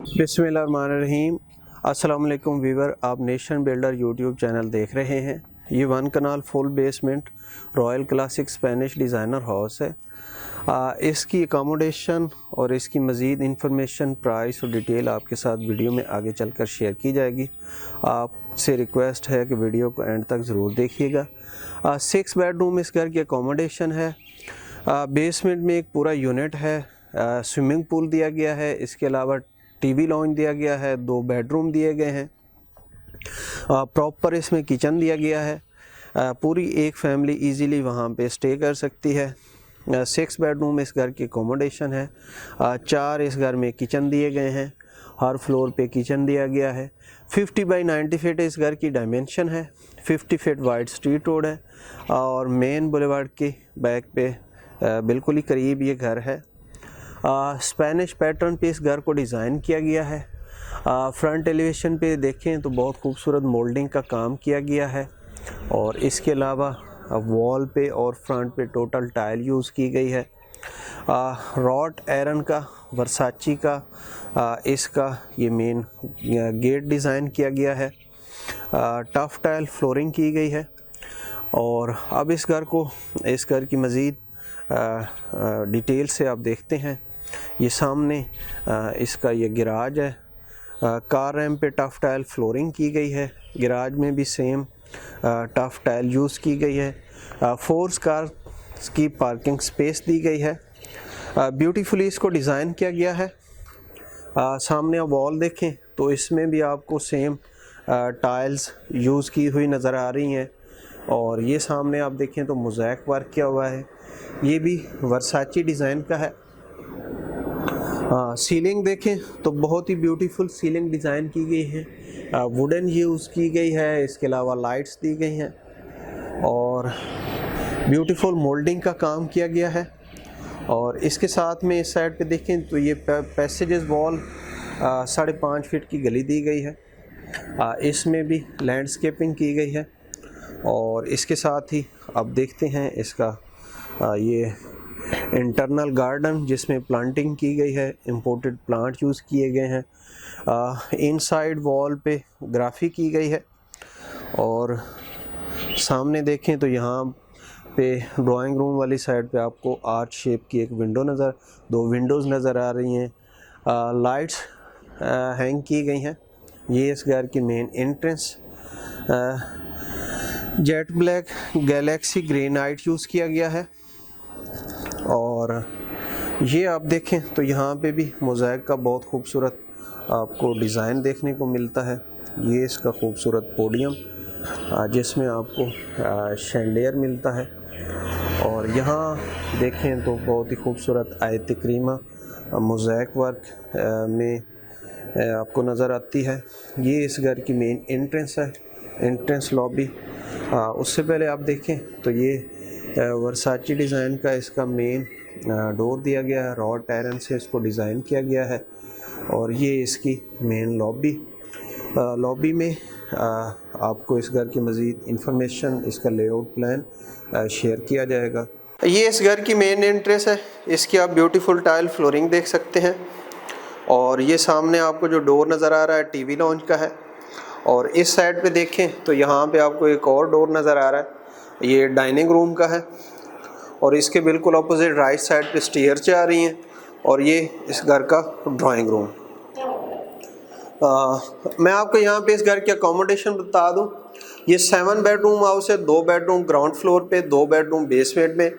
बिस्मिल्लाहिर्रहमानिर्रहीम। अस्सलाम वालेकुम वीवर, आप नेशन बिल्डर यूट्यूब चैनल देख रहे हैं। ये 1 kanal full basement royal classic Spanish designer house है। इसकी अकोमोडेशन और इसकी मज़ीद इंफॉर्मेशन, प्राइस और डिटेल आपके साथ वीडियो में आगे चलकर शेयर की जाएगी। आपसे रिक्वेस्ट है कि वीडियो को एंड तक ज़रूर देखिएगा। 6 बेडरूम इस घर की अकोमोडेशन है। बेसमेंट में एक पूरा यूनिट है, स्विमिंग पूल दिया गया है। इसके अलावा टीवी लॉन्च दिया गया है, 2 बेडरूम दिए गए हैं। प्रॉपर इसमें किचन दिया गया है। पूरी एक फैमिली इजीली वहाँ पे स्टे कर सकती है। 6 बेडरूम इस घर की अकोमोडेशन है। 4 इस घर में किचन दिए गए हैं, हर फ्लोर पे किचन दिया गया है। 50 बाई 90 फीट इस घर की डायमेंशन है। 50 फीट वाइड स्ट्रीट रोड है और मेन बुलेवार्ड के बैक पे बिल्कुल ही करीब ये घर है। स्पेनिश पैटर्न पे इस घर को डिज़ाइन किया गया है। फ्रंट एलिवेशन पे देखें तो बहुत खूबसूरत मोल्डिंग का काम किया गया है और इसके अलावा वॉल पे और फ्रंट पे टोटल टाइल यूज़ की गई है। रॉट आयरन का वर्साची का इसका ये मेन गेट डिज़ाइन किया गया है। टफ टाइल फ्लोरिंग की गई है। और अब इस घर की मज़ीद डिटेल से आप देखते हैं। ये सामने इसका ये गैराज है। कार रैम्प पे टफ टाइल फ्लोरिंग की गई है। गैराज में भी सेम टफ टाइल यूज़ की गई है। 4 कार्स की पार्किंग स्पेस दी गई है। ब्यूटीफुली इसको डिज़ाइन किया गया है। सामने आप वॉल देखें तो इसमें भी आपको सेम टाइल्स यूज़ की हुई नज़र आ रही हैं। और ये सामने आप देखें तो मोज़ैक वर्क किया हुआ है, ये भी वर्साची डिज़ाइन का है। सीलिंग देखें तो बहुत ही ब्यूटीफुल सीलिंग डिज़ाइन की गई है। वुडन यूज़ की गई है। इसके अलावा लाइट्स दी गई हैं और ब्यूटीफुल मोल्डिंग का काम किया गया है। और इसके साथ में इस साइड पे देखें तो ये पैसेजेस वॉल 5.5 फीट की गली दी गई है। इसमें भी लैंडस्केपिंग की गई है। और इसके साथ ही अब देखते हैं इसका ये इंटरनल गार्डन जिसमें प्लांटिंग की गई है, इंपोर्टेड प्लांट यूज़ किए गए हैं। इनसाइड वॉल पे ग्राफी की गई है। और सामने देखें तो यहाँ पे ड्राइंग रूम वाली साइड पे आपको आर्च शेप की एक विंडो 2 विंडोज़ नज़र आ रही हैं। लाइट्स हैंग की गई हैं। ये इस घर की main entrance. Jet black Galaxy granite use किया गया है। और ये आप देखें तो यहाँ पे भी मोज़ैक का बहुत खूबसूरत आपको डिज़ाइन देखने को मिलता है। ये इसका खूबसूरत पोडियम जिसमें आपको शैंडियर मिलता है। और यहाँ देखें तो बहुत ही खूबसूरत आयत करीमा मोज़ैक वर्क में आपको नज़र आती है। ये इस घर की मेन एंट्रेंस है, एंट्रेंस लॉबी। उससे पहले आप देखें तो ये वर्साची डिज़ाइन का इसका मेन डोर दिया गया है। रॉड आयरन से इसको डिज़ाइन किया गया है। और ये इसकी मेन लॉबी में आपको इस घर की मज़ीद इंफॉर्मेशन, इसका लेआउट प्लान शेयर किया जाएगा। ये इस घर की मेन एंट्रेंस है। इसकी आप ब्यूटीफुल टाइल फ्लोरिंग देख सकते हैं। और ये सामने आपको जो डोर नज़र आ रहा है टीवी लॉन्च का है। और इस साइड पे देखें तो यहाँ पे आपको एक और डोर नज़र आ रहा है, ये डाइनिंग रूम का है। और इसके बिल्कुल अपोजिट राइट साइड पे स्टेयर्स जा रही हैं। और ये इस घर का ड्राइंग रूम। मैं आपको यहाँ पे इस घर की अकोमोडेशन बता दूँ। ये 7 बेडरूम हाउस है। 2 बेडरूम ग्राउंड फ्लोर पे, 2 बेडरूम बेसमेंट में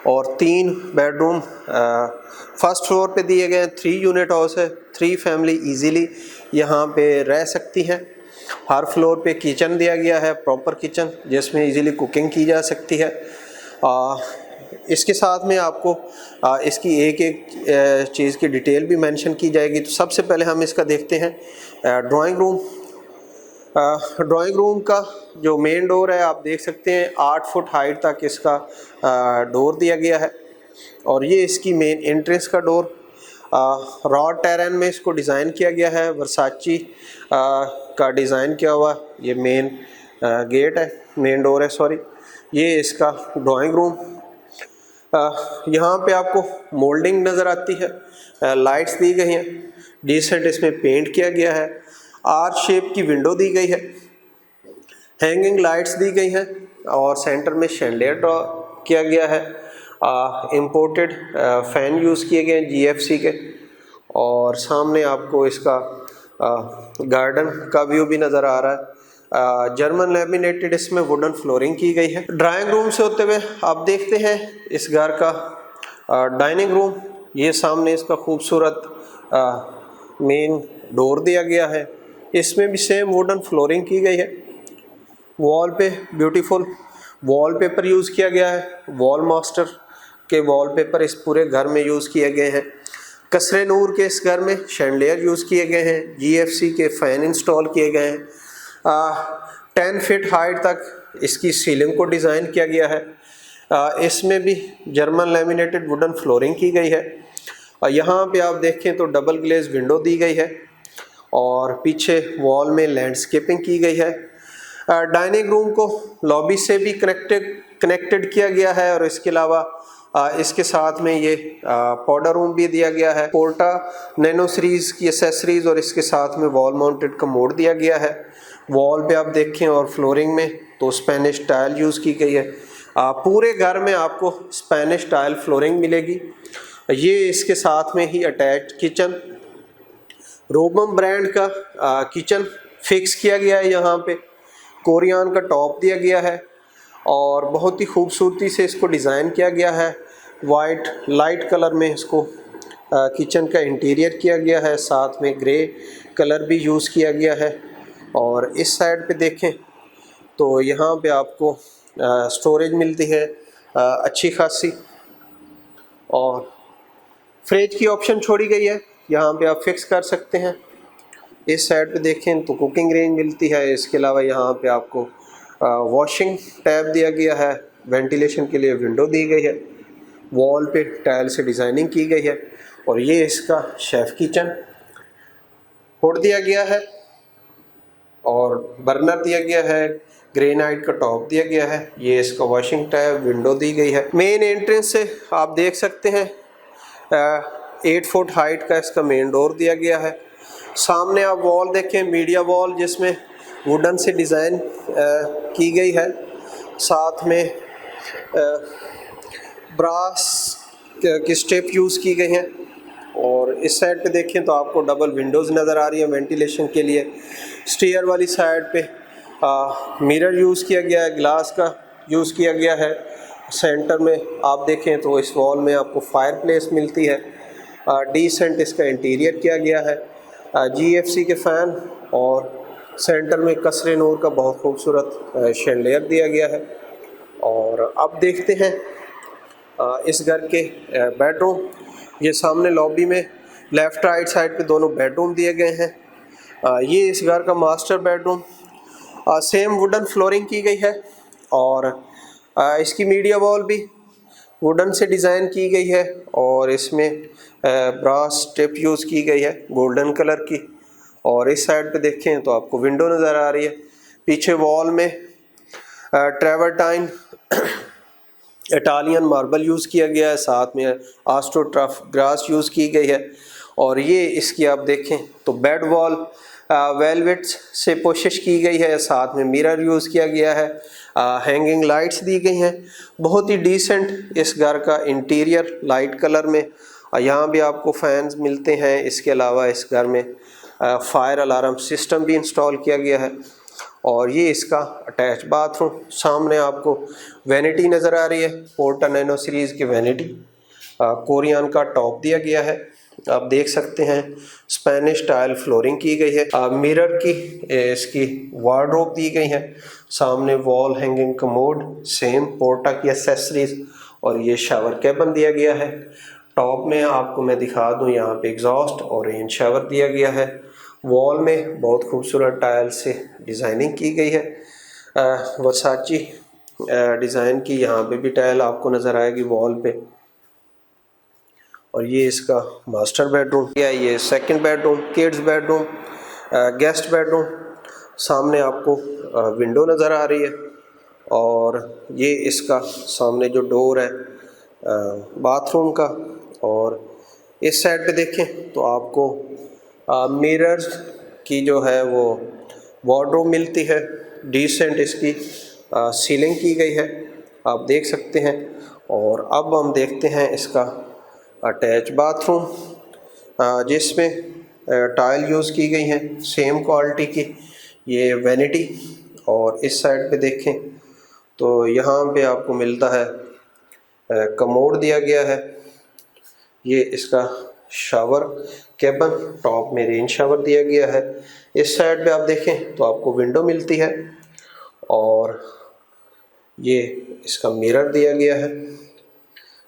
और 3 बेडरूम फर्स्ट फ्लोर पे दिए गए हैं। 3 यूनिट हाउस है। 3 फैमिली इजीली यहाँ पे रह सकती हैं। हर फ्लोर पे किचन दिया गया है, प्रॉपर किचन जिसमें इजीली कुकिंग की जा सकती है। इसके साथ में आपको इसकी एक चीज़ की डिटेल भी मेंशन की जाएगी। तो सबसे पहले हम इसका देखते हैं ड्राइंग रूम। ड्राइंग रूम का जो मेन डोर है आप देख सकते हैं 8 फुट हाइट तक इसका डोर दिया गया है। और ये इसकी मेन एंट्रेंस का डोर रॉड टेरन में इसको डिज़ाइन किया गया है। वर्साची का डिज़ाइन किया हुआ ये मेन गेट है, मेन डोर है सॉरी। ये इसका ड्राइंग रूम। यहाँ पे आपको मोल्डिंग नज़र आती है, लाइट्स दी गई हैं। डिसेंट इसमें पेंट किया गया है। आर शेप की विंडो दी गई है, हैंगिंग लाइट्स दी गई हैं और सेंटर में शैंडलियर ड्रॉ किया गया है। इम्पोर्टेड फ़ैन यूज़ किए गए हैं GFC के। और सामने आपको इसका गार्डन का व्यू भी नज़र आ रहा है। जर्मन लेमिनेटेड इसमें वुडन फ्लोरिंग की गई है। ड्राइंग रूम से होते हुए आप देखते हैं इस घर का डाइनिंग रूम। ये सामने इसका खूबसूरत मेन डोर दिया गया है। इसमें भी सेम वुडन फ्लोरिंग की गई है। वॉल पे ब्यूटीफुल वॉलपेपर यूज़ किया गया है। वॉल मास्टर के वॉलपेपर इस पूरे घर में यूज़ किए गए हैं। कसरे नूर के इस घर में शैंडलियर यूज़ किए गए हैं। GFC के फ़ैन इंस्टॉल किए गए हैं। 10 फीट हाइट तक इसकी सीलिंग को डिज़ाइन किया गया है। इसमें भी जर्मन लेमिनेटेड वुडन फ्लोरिंग की गई है। यहाँ पे आप देखें तो डबल ग्लेज विंडो दी गई है और पीछे वॉल में लैंडस्केपिंग की गई है। डाइनिंग रूम को लॉबी से भी कनेक्टेड किया गया है और इसके अलावा इसके साथ में ये पाउडर रूम भी दिया गया है। पोर्टा नैनो सीरीज़ की एसेसरीज और इसके साथ में वॉल माउंटेड कमोड दिया गया है। वॉल पे आप देखें और फ्लोरिंग में तो स्पेनिश टाइल यूज़ की गई है। पूरे घर में आपको स्पेनिश टाइल फ्लोरिंग मिलेगी। ये इसके साथ में ही अटैच्ड किचन, रोबम ब्रांड का किचन फिक्स किया गया है। यहाँ पे कोरियन का टॉप दिया गया है और बहुत ही खूबसूरती से इसको डिज़ाइन किया गया है। वाइट लाइट कलर में इसको किचन का इंटीरियर किया गया है। साथ में ग्रे कलर भी यूज़ किया गया है। और इस साइड पे देखें तो यहाँ पे आपको स्टोरेज मिलती है अच्छी खासी और फ्रिज की ऑप्शन छोड़ी गई है। यहाँ पे आप फिक्स कर सकते हैं। इस साइड पे देखें तो कुकिंग रेंज मिलती है। इसके अलावा यहाँ पे आपको वॉशिंग टैब दिया गया है। वेंटिलेशन के लिए विंडो दी गई है। वॉल पे टाइल से डिज़ाइनिंग की गई है और ये इसका शेफ़ किचन हुड दिया गया है और बर्नर दिया गया है। ग्रेनाइट का टॉप दिया गया है। ये इसका वॉशिंग टैब विंडो दी गई है। मेन एंट्रेंस से आप देख सकते हैं 8 फुट हाइट का इसका मेन डोर दिया गया है। सामने आप वॉल देखें, मीडिया वॉल जिसमें वुडन से डिज़ाइन की गई है। साथ में ब्रास की स्टेप यूज़ की गई हैं। और इस साइड पे देखें तो आपको डबल विंडोज़ नज़र आ रही है वेंटिलेशन के लिए। स्टेयर वाली साइड पे मिरर यूज़ किया गया है, ग्लास का यूज़ किया गया है। सेंटर में आप देखें तो इस वॉल में आपको फायर प्लेस मिलती है। डिसेंट इसका इंटीरियर किया गया है। GFC के फ़ैन और सेंटर में कसरे नूर का बहुत खूबसूरत शैंडलियर दिया गया है। और अब देखते हैं इस घर के बेडरूम। ये सामने लॉबी में लेफ़्ट राइट साइड पे दोनों बेडरूम दिए गए हैं। ये इस घर का master bedroom same wooden flooring की गई है और इसकी मीडिया वॉल भी वुडन से डिज़ाइन की गई है और इसमें ब्रास टिप यूज़ की गई है गोल्डन कलर की। और इस साइड पे देखें तो आपको विंडो नज़र आ रही है। पीछे वॉल में ट्रेवर्टाइन इटालियन मार्बल यूज़ किया गया है। साथ में आस्ट्रोटर्फ ग्रास यूज़ की गई है। और ये इसकी आप देखें तो बेड वॉल वेलवेट से कोशिश की गई है। साथ में मिरर यूज़ किया गया है। हैंगिंग लाइट्स दी गई हैं। बहुत ही डिसेंट इस घर का इंटीरियर लाइट कलर में। यहाँ भी आपको फैंस मिलते हैं। इसके अलावा इस घर में फायर अलार्म सिस्टम भी इंस्टॉल किया गया है। और ये इसका अटैच बाथरूम। सामने आपको वैनिटी नज़र आ रही है। पोर्टा नैनो सीरीज़ की वैनिटी। कोरियन का टॉप दिया गया है। आप देख सकते हैं स्पेनिश टाइल फ्लोरिंग की गई है। मिरर की इसकी वार्डरोब दी गई है। सामने वॉल हैंगिंग कमोड सेम पोर्टा की एसेसरीज और ये शावर कैबिन दिया गया है। टॉप में आपको मैं दिखा दूं यहाँ पे एग्जॉस्ट और रेन शावर दिया गया है। वॉल में बहुत खूबसूरत टाइल से डिज़ाइनिंग की गई है। वर्साची डिज़ाइन की यहाँ पे भी टाइल आपको नज़र आएगी वॉल पे। और ये इसका मास्टर बेडरूम या ये second bedroom, kids bedroom, guest bedroom. सामने आपको विंडो नज़र आ रही है और ये इसका सामने जो डोर है बाथरूम का। और इस साइड पे देखें तो आपको मिरर्स की जो है वो वार्डरोब मिलती है। डिसेंट इसकी सीलिंग की गई है, आप देख सकते हैं। और अब हम देखते हैं इसका अटैच बाथरूम, जिसमें टाइल यूज़ की गई हैं सेम क्वालिटी की। ये वैनिटी, और इस साइड पे देखें तो यहाँ पे आपको मिलता है कमोड दिया गया है। ये इसका शावर केबन, टॉप में रेन शावर दिया गया है। इस साइड पे आप देखें तो आपको विंडो मिलती है, और ये इसका मिरर दिया गया है।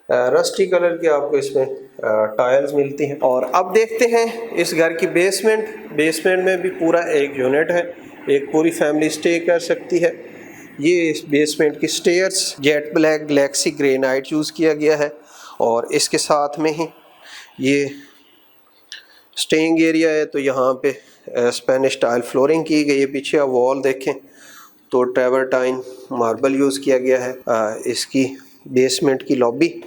रस्टी कलर की आपको इसमें टाइल्स मिलती हैं। और अब देखते हैं इस घर की बेसमेंट में भी पूरा एक यूनिट है, एक पूरी फैमिली स्टे कर सकती है। ये इस बेसमेंट की stairs jet black Galaxy granite use किया गया है, और इसके साथ में ही ये स्टेइंग एरिया है। तो यहाँ पे स्पेनिश टाइल फ्लोरिंग की गई है। पीछे आप वॉल देखें तो ट्रेवर्टाइन मार्बल यूज़ किया गया है। इसकी बेसमेंट की लॉबी,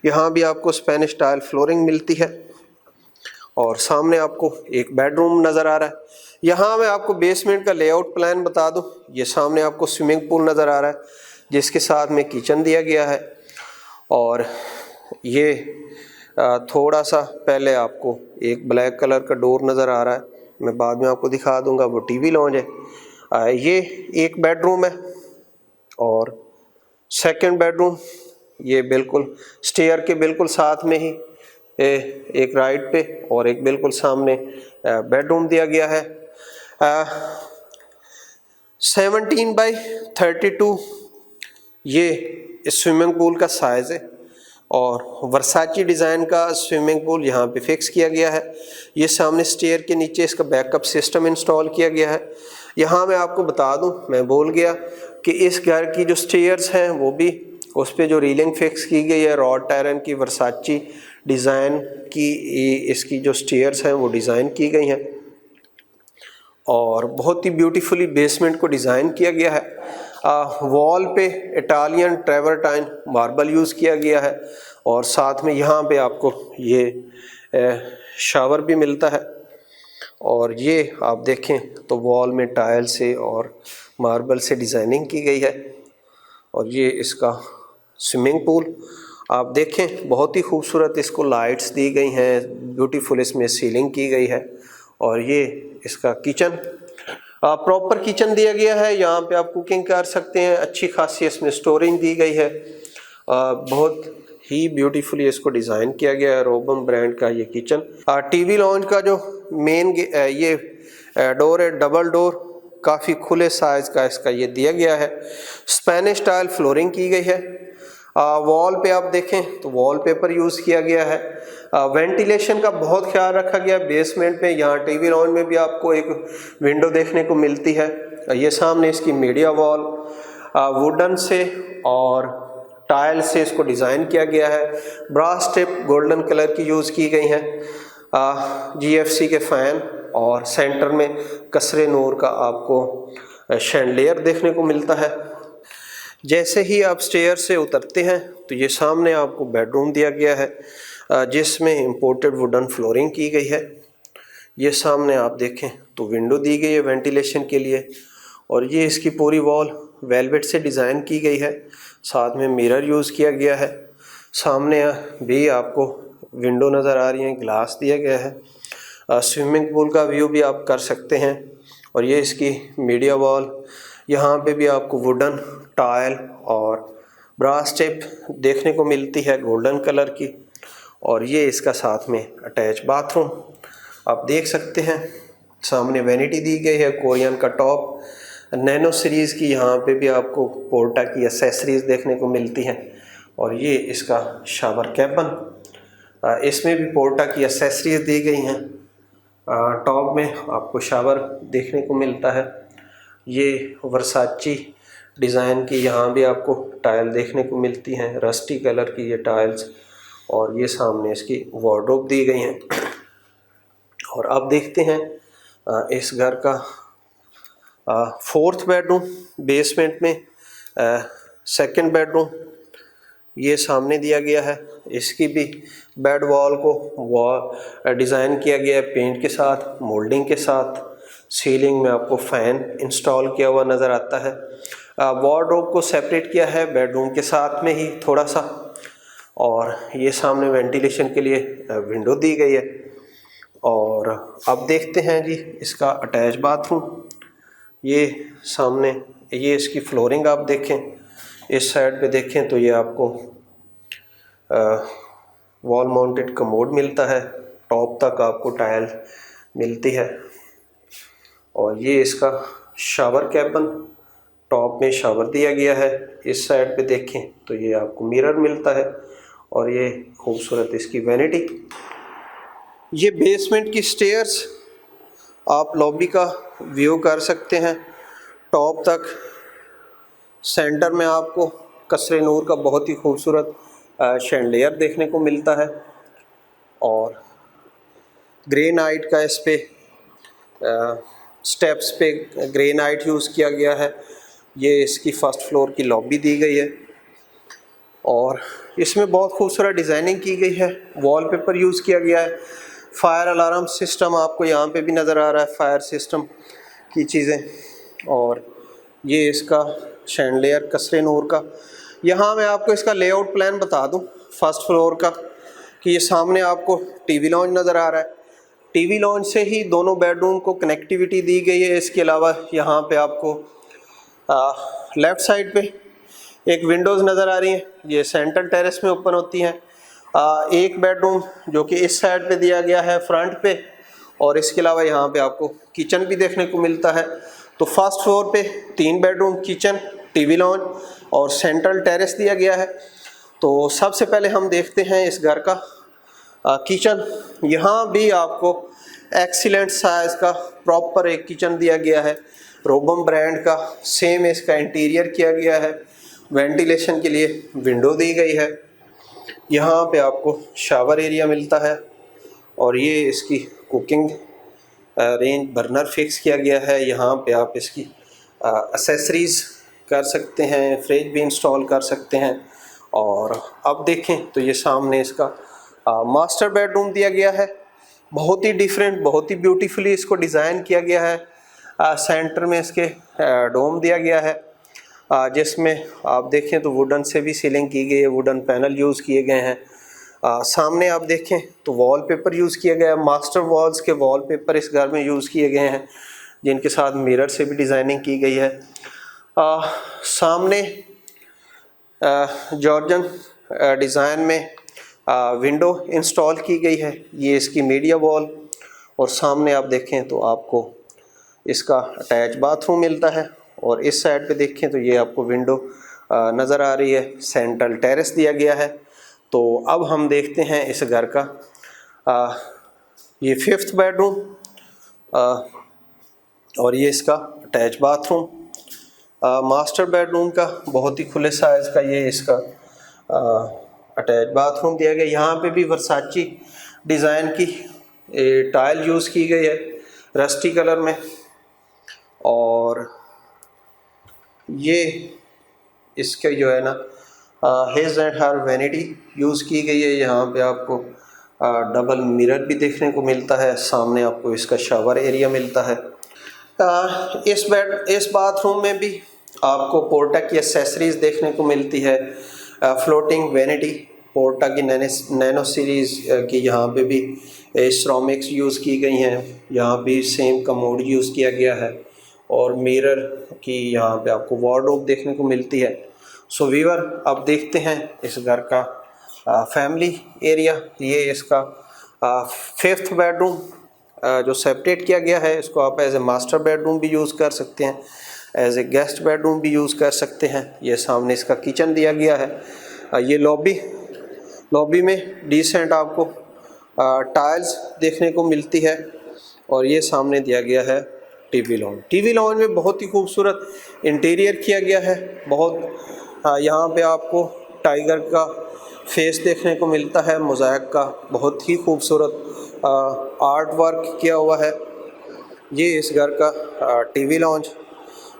यहाँ भी आपको स्पेनिश टाइल फ्लोरिंग मिलती है। और सामने आपको एक बेडरूम नज़र आ रहा है। यहाँ मैं आपको बेसमेंट का लेआउट प्लान बता दूँ। ये सामने आपको स्विमिंग पूल नज़र आ रहा है, जिसके साथ में किचन दिया गया है। और ये थोड़ा सा पहले आपको एक ब्लैक कलर का डोर नज़र आ रहा है, मैं बाद में आपको दिखा दूंगा, वो टीवी लॉन्ज है। ये एक बेडरूम है। और सेकंड बेडरूम ये बिल्कुल स्टेयर के बिल्कुल साथ में ही एक राइट पे और एक बिल्कुल सामने बेडरूम दिया गया है। 17x32 ये स्विमिंग पूल का साइज़ है, और वर्साची डिज़ाइन का स्विमिंग पूल यहाँ पे फिक्स किया गया है। ये सामने स्टेयर के नीचे इसका बैकअप सिस्टम इंस्टॉल किया गया है। यहाँ मैं आपको बता दूँ, मैं भूल गया कि इस घर की जो स्टेयर्स हैं वो भी उस पर जो रीलिंग फिक्स की गई है रॉड आयरन की वर्साची डिज़ाइन की, इसकी जो स्टेयर्स हैं वो डिज़ाइन की गई हैं, और बहुत ही ब्यूटीफुली बेसमेंट को डिज़ाइन किया गया है। वॉल पे इटालियन ट्रेवर्टाइन मार्बल यूज़ किया गया है, और साथ में यहाँ पे आपको ये शावर भी मिलता है। और ये आप देखें तो वॉल में टाइल से और मार्बल से डिज़ाइनिंग की गई है। और ये इसका स्विमिंग पूल आप देखें, बहुत ही खूबसूरत इसको लाइट्स दी गई हैं, ब्यूटीफुल इसमें सीलिंग की गई है। और ये इसका किचन, प्रॉपर किचन दिया गया है। यहाँ पे आप कुकिंग कर सकते हैं, अच्छी खासी इसमें स्टोरेज दी गई है। बहुत ही ब्यूटीफुली इसको डिज़ाइन किया गया है, रोबम ब्रांड का ये किचन। टीवी लॉन्ज का जो मेन ये डोर है, डबल डोर, काफ़ी खुले साइज़ का इसका ये दिया गया है। स्पेनिश टाइल फ्लोरिंग की गई है। वॉल पे आप देखें तो वॉलपेपर यूज़ किया गया है। वेंटिलेशन का बहुत ख्याल रखा गया बेसमेंट में। यहाँ टीवी लॉन्ज में भी आपको एक विंडो देखने को मिलती है। ये सामने इसकी मीडिया वॉल वुडन से और टाइल से इसको डिज़ाइन किया गया है। ब्रास स्ट्रिप गोल्डन कलर की यूज़ की गई हैं। GFC के फ़ैन, और सेंटर में कसरे नूर का आपको शैंडलियर देखने को मिलता है। जैसे ही आप स्टेयर से उतरते हैं तो ये सामने आपको बेडरूम दिया गया है, जिसमें इंपोर्टेड वुडन फ्लोरिंग की गई है। ये सामने आप देखें तो विंडो दी गई है वेंटिलेशन के लिए, और ये इसकी पूरी वॉल वेलवेट से डिज़ाइन की गई है, साथ में मिरर यूज़ किया गया है। सामने भी आपको विंडो नज़र आ रही है, ग्लास दिया गया है। स्विमिंग पूल का व्यू भी आप कर सकते हैं। और ये इसकी मीडिया वॉल, यहाँ पे भी आपको वुडन टाइल और ब्रास टेप देखने को मिलती है गोल्डन कलर की। और ये इसका साथ में अटैच बाथरूम आप देख सकते हैं। सामने वैनिटी दी गई है, कोरियन का टॉप, नैनो सीरीज़ की। यहाँ पे भी आपको पोर्टा की एसेसरीज़ देखने को मिलती हैं। और ये इसका शावर कैबिन, इसमें भी पोर्टा की एसेसरीज़ दी गई हैं। टॉप में आपको शावर देखने को मिलता है। ये वर्साची डिज़ाइन की यहाँ भी आपको टाइल देखने को मिलती हैं, रस्टी कलर की ये टाइल्स। और ये सामने इसकी वार्डरोब दी गई हैं। और अब देखते हैं इस घर का फोर्थ बेडरूम बेसमेंट में। सेकंड बेडरूम ये सामने दिया गया है। इसकी भी बेड वॉल को वॉल डिज़ाइन किया गया है पेंट के साथ, मोल्डिंग के साथ। सीलिंग में आपको फ़ैन इंस्टॉल किया हुआ नज़र आता है। वार्डरोब को सेपरेट किया है बेडरूम के साथ में ही थोड़ा सा, और ये सामने वेंटिलेशन के लिए विंडो दी गई है। और अब देखते हैं जी इसका अटैच बाथरूम। ये सामने ये इसकी फ्लोरिंग आप देखें, इस साइड पे देखें तो ये आपको वॉल माउंटेड कमोड मिलता है, टॉप तक आपको टाइल मिलती है। और ये इसका शावर कैबिन, टॉप में शावर दिया गया है। इस साइड पे देखें तो ये आपको मिरर मिलता है, और ये खूबसूरत इसकी वैनिटी। ये बेसमेंट की स्टेयर्स आप लॉबी का व्यू कर सकते हैं टॉप तक। सेंटर में आपको कसरे नूर का बहुत ही खूबसूरत शैंडलियर देखने को मिलता है, और ग्रेनाइट का इस पे स्टेप्स पे ग्रेनाइट यूज़ किया गया है। ये इसकी फर्स्ट फ्लोर की लॉबी दी गई है, और इसमें बहुत खूबसूरत डिज़ाइनिंग की गई है, वॉलपेपर यूज़ किया गया है। फायर अलार्म सिस्टम आपको यहाँ पे भी नज़र आ रहा है, फायर सिस्टम की चीज़ें। और ये इसका शैंडलियर कसरे नूर का। यहाँ मैं आपको इसका लेआउट प्लान बता दूँ फर्स्ट फ्लोर का, कि ये सामने आपको टीवी लॉन्ज नज़र आ रहा है। टीवी लॉन्ज से ही दोनों बेडरूम को कनेक्टिविटी दी गई है। इसके अलावा यहाँ पे आपको लेफ़्ट साइड पे एक विंडोज़ नज़र आ रही हैं, ये सेंट्रल टेरेस में ओपन होती हैं। एक बेडरूम जो कि इस साइड पे दिया गया है फ्रंट पे, और इसके अलावा यहाँ पे आपको किचन भी देखने को मिलता है। तो फर्स्ट फ्लोर पे 3 बेडरूम, किचन, टीवी लॉन्ज और सेंट्रल टेरेस दिया गया है। तो सबसे पहले हम देखते हैं इस घर का किचन। यहाँ भी आपको एक्सीलेंट साइज़ का प्रॉपर एक किचन दिया गया है, रोबम ब्रांड का। सेम इसका इंटीरियर किया गया है, वेंटिलेशन के लिए विंडो दी गई है। यहाँ पे आपको शावर एरिया मिलता है, और ये इसकी कुकिंग रेंज बर्नर फिक्स किया गया है। यहाँ पे आप इसकी एक्सेसरीज़ कर सकते हैं, फ्रिज भी इंस्टॉल कर सकते हैं। और अब देखें तो ये सामने इसका मास्टर बेडरूम दिया गया है। बहुत ही डिफरेंट, बहुत ही ब्यूटीफुली इसको डिज़ाइन किया गया है। सेंटर में इसके डोम दिया गया है, जिसमें आप देखें तो वुडन से भी सीलिंग की गई है, वुडन पैनल यूज़ किए गए हैं। सामने आप देखें तो वॉलपेपर यूज़ किया गया है, मास्टर वॉल्स के वॉलपेपर इस घर में यूज़ किए गए हैं, जिनके साथ मिरर से भी डिज़ाइनिंग की गई है। सामने जॉर्जन डिज़ाइन में विंडो इंस्टॉल की गई है, ये इसकी मीडिया वॉल। और सामने आप देखें तो आपको इसका अटैच बाथरूम मिलता है, और इस साइड पे देखें तो ये आपको विंडो नज़र आ रही है, सेंट्रल टेरेस दिया गया है। तो अब हम देखते हैं इस घर का ये 5th बेडरूम, और ये इसका अटैच बाथरूम। मास्टर बेडरूम का बहुत ही खुले साइज़ का ये इसका अटैच बाथरूम दिया गया। यहाँ पे भी वर्साची डिज़ाइन की टाइल यूज़ की गई है रस्टी कलर में, और ये इसके जो है ना his and her vanity use की गई है। यहाँ पे आपको डबल मिरर भी देखने को मिलता है। सामने आपको इसका शावर एरिया मिलता है। इस बाथरूम में भी आपको पोर्टा की एक्सेसरीज़ देखने को मिलती है। फ्लोटिंग वैनिटी पोर्टा की नैनो सीरीज़ की यहाँ पे भी सिरामिक्स यूज़ की गई हैं। यहाँ भी सेम कमोड यूज़ किया गया है, और मिरर की यहाँ पे आपको वार्डरोब देखने को मिलती है। सो वीवर, अब देखते हैं इस घर का फैमिली एरिया। ये इसका 5th बेडरूम जो सेपरेट किया गया है, इसको आप एज ए मास्टर बेडरूम भी यूज़ कर सकते हैं, एज ए गेस्ट बेडरूम भी यूज़ कर सकते हैं। ये सामने इसका किचन दिया गया है। ये लॉबी में डिसेंट आपको टाइल्स देखने को मिलती है, और ये सामने दिया गया है टीवी लॉन्ज में बहुत ही खूबसूरत इंटीरियर किया गया है। बहुत यहाँ पे आपको टाइगर का फेस देखने को मिलता है, मोज़ाइक का बहुत ही खूबसूरत आर्ट वर्क किया हुआ है। ये इस घर का टीवी लॉन्ज,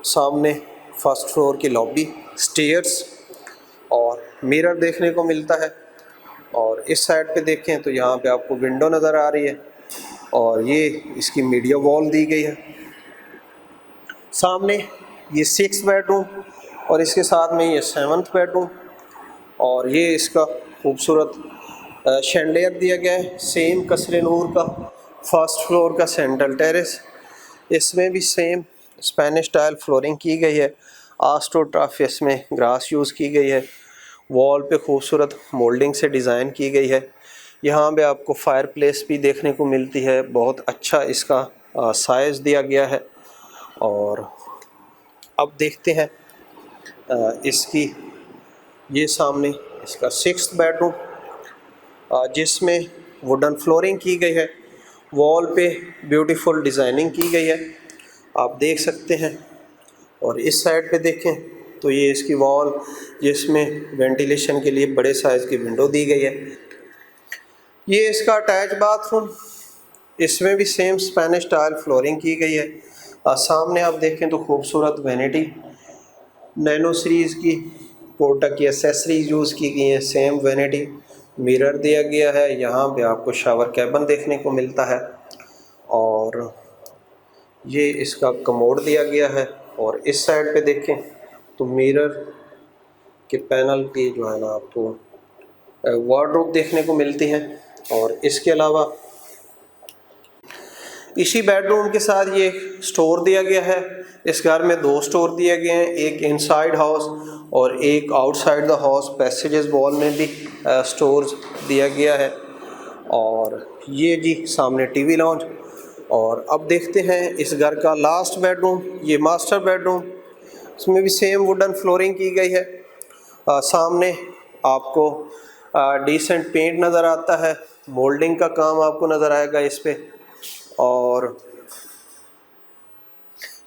सामने फर्स्ट फ्लोर की लॉबी, स्टेयर्स और मिरर देखने को मिलता है। और इस साइड पे देखें तो यहाँ पे आपको विंडो नज़र आ रही है और ये इसकी मीडिया वॉल दी गई है। सामने ये 6 बेडरूम और इसके साथ में ये 7th बेडरूम और ये इसका खूबसूरत शैंडलियर दिया गया है। सेम कसरे नूर का फर्स्ट फ्लोर का सेंट्रल टेरेस, इसमें भी सेम स्पेनिश स्टाइल फ्लोरिंग की गई है। आस्ट्रोटर्फ इसमें ग्रास यूज़ की गई है। वॉल पे खूबसूरत मोल्डिंग से डिज़ाइन की गई है। यहाँ पे आपको फायर प्लेस भी देखने को मिलती है। बहुत अच्छा इसका साइज़ दिया गया है। और अब देखते हैं इसकी ये सामने इसका 6th बेडरूम जिसमें वुडन फ्लोरिंग की गई है। वॉल पे ब्यूटीफुल डिज़ाइनिंग की गई है, आप देख सकते हैं। और इस साइड पे देखें तो ये इसकी वॉल जिसमें वेंटिलेशन के लिए बड़े साइज़ की विंडो दी गई है। ये इसका अटैच बाथरूम, इसमें भी सेम स्पेनिश स्टाइल फ्लोरिंग की गई है। सामने आप देखें तो खूबसूरत वैनिटी नैनो सीरीज़ की कोटक की एसेसरीज यूज़ की गई हैं। सेम वैनिटी मिरर दिया गया है। यहाँ पे आपको शावर कैबिन देखने को मिलता है और ये इसका कमोड दिया गया है। और इस साइड पे देखें तो मिरर के पैनल की जो है ना आपको वार्डरोब देखने को मिलती है। और इसके अलावा इसी बेडरूम के साथ ये स्टोर दिया गया है। इस घर में 2 स्टोर दिए गए हैं, एक इनसाइड हाउस और एक outside the house. Passages wall में भी स्टोर्स दिया गया है। और ये जी सामने टीवी लॉन्च। और अब देखते हैं इस घर का लास्ट बेडरूम, ये मास्टर बेडरूम, इसमें भी सेम वुडन फ्लोरिंग की गई है। सामने आपको डिसेंट पेंट नज़र आता है, मोल्डिंग का काम आपको नज़र आएगा इस पे। और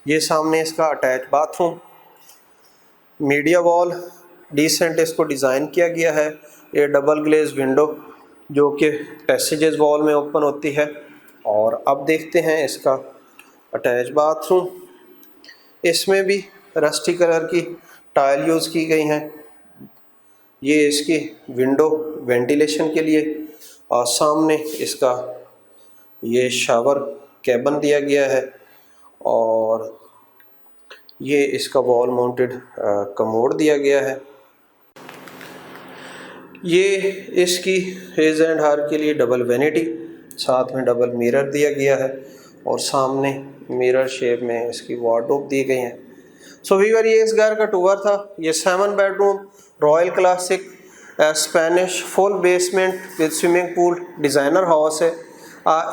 ये सामने इसका attach bathroom, media wall decent इसको डिज़ाइन किया गया है। ये डबल ग्लेज विंडो जो कि पैसेजेस वॉल में ओपन होती है। और अब देखते हैं इसका अटैच बाथरूम, इसमें भी रस्टी कलर की टाइल यूज़ की गई हैं। ये इसकी विंडो वेंटिलेशन के लिए और सामने इसका ये शावर कैबिन दिया गया है। और ये इसका वॉल माउंटेड कमोड दिया गया है। ये इसकी हिज एंड हर के लिए डबल वैनिटी, साथ में डबल मिरर दिया गया है और सामने मिरर शेप में इसकी वार्डरोब दी गई है। सो व्यूअर ये इस घर का टूर था। ये 7 bedroom royal classic Spanish full basement with swimming pool designer house है।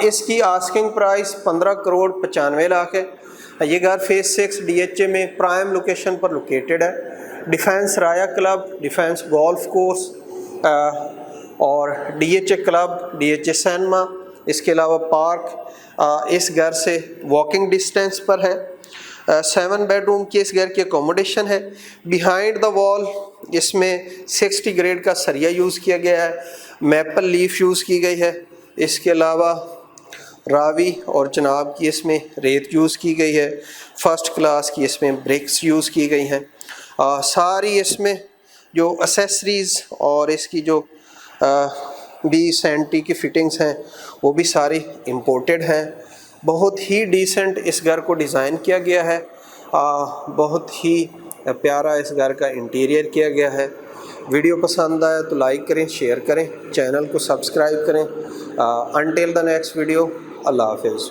इसकी आस्किंग प्राइस 15 करोड़ 95 लाख है। ये घर फेज 6 DHA में प्राइम लोकेशन पर लोकेटेड है। डिफेंस राया क्लब, डिफेंस गोल्फ कोर्स और DHA क्लब, DHA सिनेमा, इसके अलावा पार्क इस घर से वॉकिंग डिस्टेंस पर है। 7 बेडरूम की इस घर की अकोमोडेशन है। बिहाइंड द वॉल इसमें 60 ग्रेड का सरिया यूज़ किया गया है, मैपल लीफ यूज़ की गई है। इसके अलावा रावी और चनाब की इसमें रेत यूज़ की गई है। फर्स्ट क्लास की इसमें ब्रिक्स यूज़ की गई हैं। सारी इसमें जो एसेसरीज़ और इसकी जो B70 की फिटिंग्स हैं वो भी सारी इम्पोर्टेड हैं। बहुत ही डिसेंट इस घर को डिज़ाइन किया गया है। बहुत ही प्यारा इस घर का इंटीरियर किया गया है। वीडियो पसंद आया तो लाइक करें, शेयर करें, चैनल को सब्सक्राइब करें। अनटिल द नेक्स्ट वीडियो, अल्लाह हाफिज़।